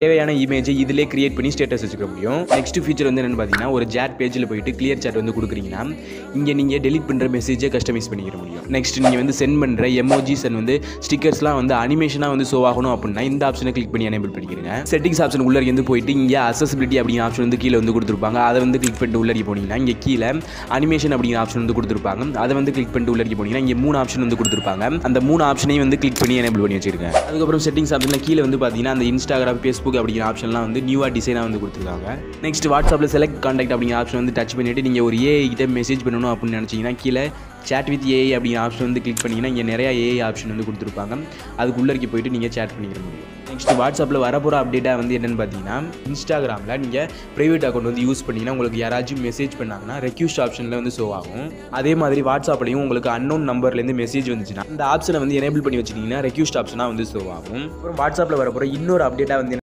தேவையான இமேஜை இதிலே கிரியேட் பண்ணி ஸ்டேட்டஸ் வச்சுக்க முடியும். நெக்ஸ்ட் ஃபீச்சர் வந்து என்னென்னு பார்த்தீங்கன்னா, ஒரு சேட் பேஜில் போயிட்டு கிளியர் சேட் வந்து கொடுக்குறீங்கன்னா இங்கே நீங்கள் டெலிட் பண்ணுற மெசேஜை கஸ்டமைஸ் பண்ணிக்கிற முடியும். நெக்ஸ்ட் நீங்கள் வந்து சென்ட் பண்ணுற எமோஜிஸ் அண்ட் வந்து ஸ்டிக்கர்ஸ்லாம் வந்து அனிமேஷனாக வந்து ஷோ ஆகணும் அப்படின்னா இந்த ஆப்ஷனை கிளிக் பண்ணி எனேபிள் பண்ணிக்கிறீங்க. செட்டிங்ஸ் ஆப்ஷன் உள்ளே வந்து போயிட்டு இங்கே அசசிபிலிட்டி அப்படிங்கிற ஆப்ஷன் வந்து கீழே வந்து கொடுத்துருப்பாங்க. அதை வந்து கிளிக் பண்ணிட்டு உள்ளே போனீங்கன்னா இங்கே கீழே அனிமேஷன் அப்படிங்கிற ஆப்ஷன் வந்து கொடுத்துருப்பாங்க. அதை வந்து கிளிக் பண்ணிட்டு உள்ளே போனீங்கன்னா இங்கே 3 ஆப்ஷன் வந்து கொடுத்துருப்பாங்க. அந்த 3 ஆப்ஷனையும் வந்து கிளிக் பண்ணி எனேபிள் பண்ணி வச்சிருக்கேன். அதுக்கப்புறம் செட்டிங்ஸ் ஆப்ஷனில் கீழே வந்து பார்த்தீங்கன்னா அந்த இன்ஸ்டாகிராம், ஃபேஸ்புக் அப்படிங்கிற ஆப்ஷன்லாம் வந்து நியூவாக டிசைனாக வந்து கொடுத்துருக்காங்க. நெக்ஸ்ட் வாட்ஸ்அப்பில் செலக்ட் கான்டாக்ட் அப்படிங்கிற ஆப்ஷன் வந்து டச் பண்ணிவிட்டு நீங்கள் ஒரு ஏஐ கிட்ட மெசேஜ் பண்ணணும் அப்படின்னு நினச்சிங்கன்னா கீழே சேட் வித் ஏஐ அப்படிங்கிற ஆப்ஷன் வந்து கிளிக் பண்ணிங்கன்னா இங்கே நிறையா ஏஐ ஆப்ஷன் வந்து கொடுத்துருப்பாங்க. அதுக்குள்ளே போயிட்டு நீங்கள் சேட் பண்ணிக்கிற முடியும். நெக்ஸ்ட் வாட்ஸ்அப்பில் வரப்போகிற அப்டேட்டாக வந்து என்னென்னு பார்த்தீங்கன்னா, இன்ஸ்டாகிராமில் நீங்கள் ப்ரைவேட் அக்கௌண்ட் வந்து யூஸ் பண்ணிங்கன்னா உங்களுக்கு யாராச்சும் மெசேஜ் பண்ணாங்கன்னா ரெக்யூஸ்ட் ஆப்ஷனில் வந்து ஷோ ஆகும். அதே மாதிரி வாட்ஸ்அப்லையும் உங்களுக்கு அன்னோன் நம்பர்லேருந்து மெசேஜ் வந்துச்சுன்னா இந்த ஆப்ஷனை வந்து எனேபிள் பண்ணி வச்சிட்டிங்கன்னா ரெக்யூஸ்ட் ஆப்ஷனாக வந்து ஷோ ஆகும். அப்புறம் வாட்ஸ்அப்பில் வரப்போகிற இன்னொரு அப்டேட்டாக வந்து